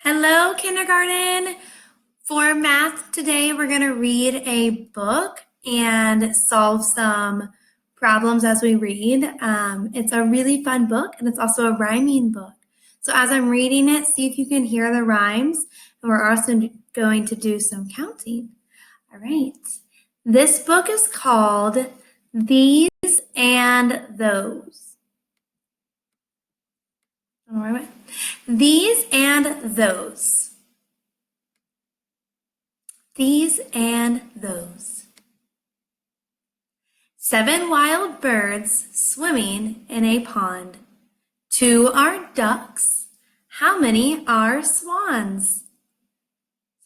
Hello, kindergarten. For math today, we're going to read a book and solve some problems as we read. It's a really fun book, and it's also a rhyming book. So as I'm reading it, see if you can hear the rhymes, and we're also going to do some counting. All right. This book is called These and Those. All right. These and Those. These and those. 7 wild birds swimming in a pond. 2 are ducks. How many are swans?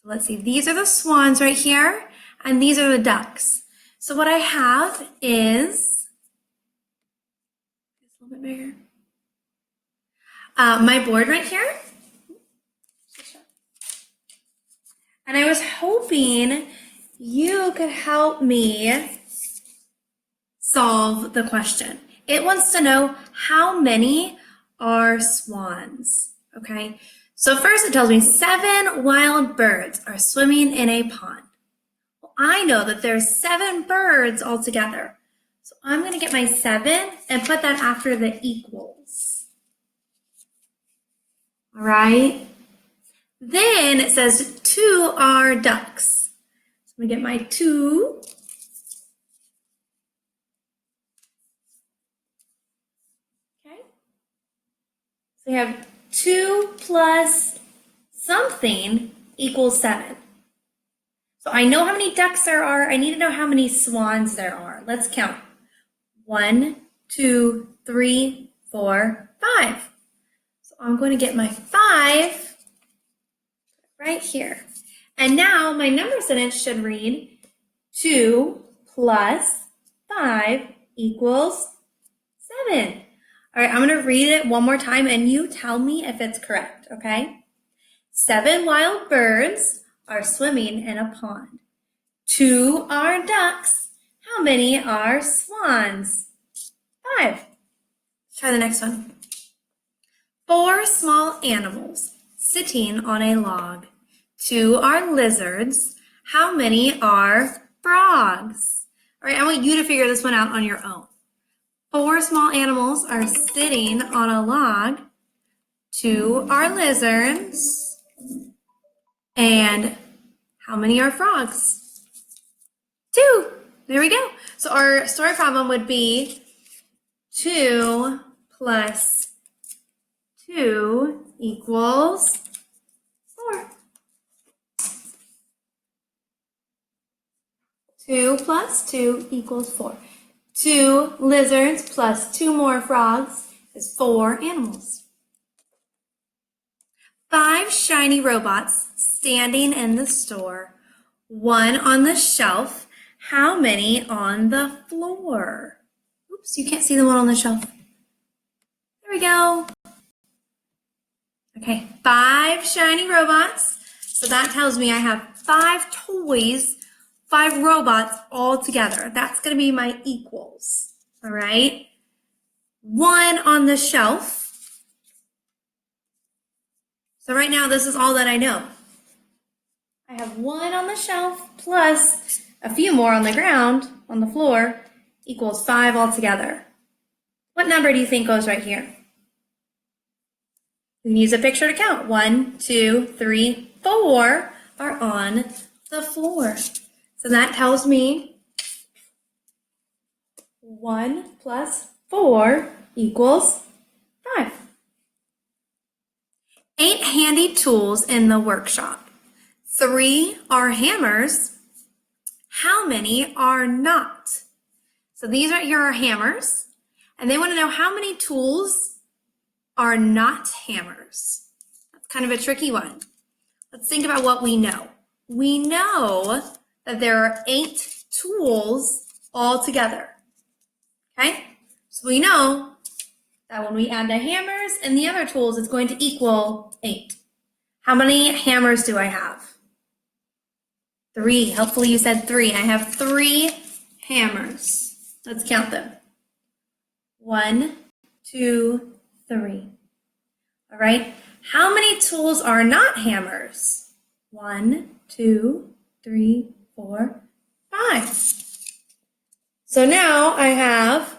So let's see, these are the swans right here, and these are the ducks. So what I have is, a little bit bigger, my board right here. And I was hoping you could help me solve the question. It wants to know how many are swans, okay? So first it tells me 7 wild birds are swimming in a pond. Well, I know that there's 7 birds altogether. So I'm gonna get my 7 and put that after the equals. All right? Then it says 2 are ducks. So I'm gonna get my 2. Okay. So we have 2 plus something equals 7. So I know how many ducks there are. I need to know how many swans there are. Let's count. 1, 2, 3, 4, 5. So I'm going to get my 5 right here. And now my number sentence should read 2 plus 5 equals 7. All right, I'm going to read it one more time and you tell me if it's correct, okay? 7 wild birds are swimming in a pond. 2 are ducks. How many are swans? 5. Let's try the next one. 4 small animals sitting on a log. 2 are lizards. How many are frogs? All right, I want you to figure this one out on your own. 4 small animals are sitting on a log. 2 are lizards. And how many are frogs? 2. There we go. So our story problem would be 2 plus 2 equals 4. 2 plus 2 equals 4. 2 lizards plus 2 more frogs is 4 animals. 5 shiny robots standing in the store. 1 on the shelf. How many on the floor? Oops, you can't see the one on the shelf. There we go. Okay, 5 shiny robots. So that tells me I have 5 toys, 5 robots all together. That's going to be my equals. All right. 1 on the shelf. So right now, this is all that I know. I have 1 on the shelf plus a few more on the ground, on the floor, equals 5 altogether. What number do you think goes right here? You can use a picture to count. 1, 2, 3, 4 are on the floor. So that tells me 1 plus 4 equals 5. 8 handy tools in the workshop. 3 are hammers. How many are not? So these right here are hammers, and they want to know how many tools are not hammers. That's kind of a tricky one. Let's think about what we know. We know that there are 8 tools all together. Okay? So we know that when we add the hammers and the other tools, it's going to equal 8. How many hammers do I have? 3. Hopefully you said 3. I have 3 hammers. Let's count them. 1, 2, 3. All right. How many tools are not hammers? 1, 2, 3, 4, 5. So now I have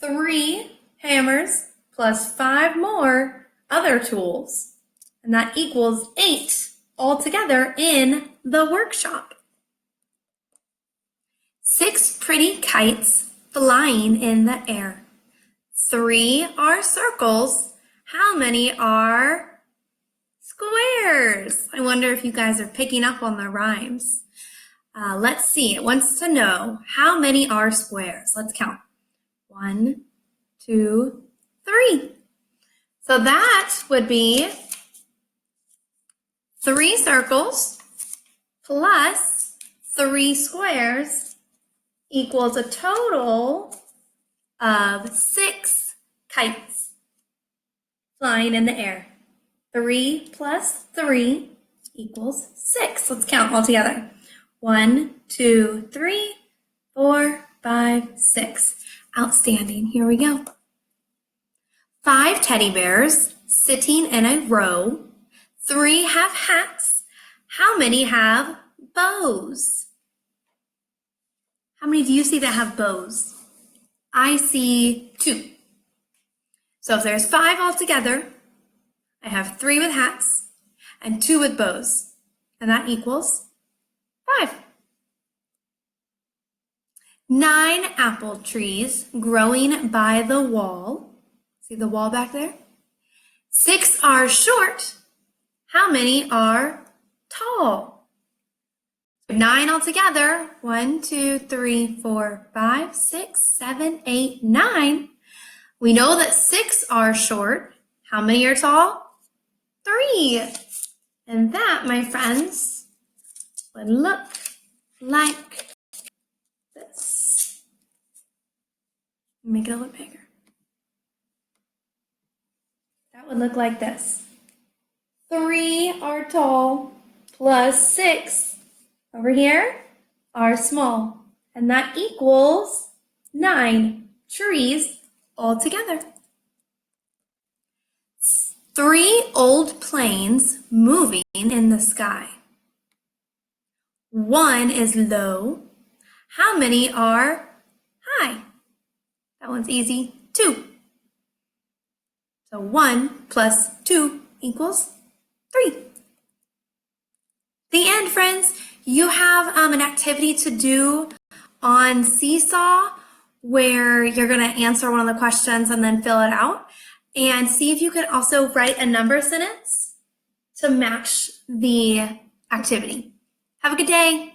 3 hammers plus 5 more other tools, and that equals 8 altogether in the workshop. 6 pretty kites flying in the air. 3 are circles. How many are squares? I wonder if you guys are picking up on the rhymes. Let's see. It wants to know how many are squares. Let's count. 1, 2, 3. So that would be 3 circles plus 3 squares equals a total of 6 kites flying in the air. 3 plus 3 equals 6. Let's count all together. 1, 2, 3, 4, 5, 6. Outstanding. Here we go. 5 teddy bears sitting in a row. 3 have hats. How many have bows? How many do you see that have bows? I see 2. So if there's 5 altogether, I have 3 with hats and 2 with bows, and that equals 5. 9 apple trees growing by the wall. See the wall back there? 6 are short. How many are tall? 9 altogether. 1, 2, 3, 4, 5, 6, 7, 8, 9. We know that 6 are short. How many are tall? 3. And that, my friends, would look like this. Make it a little bigger. That would look like this. 3 are tall plus 6 over here are small. And that equals 9 trees altogether. 3 old planes moving in the sky. 1 is low. How many are high? That one's easy. 2. So 1 plus 2 equals 3. The end, friends. You have an activity to do on Seesaw where you're going to answer one of the questions and then fill it out. And see if you can also write a number sentence to match the activity. Have a good day.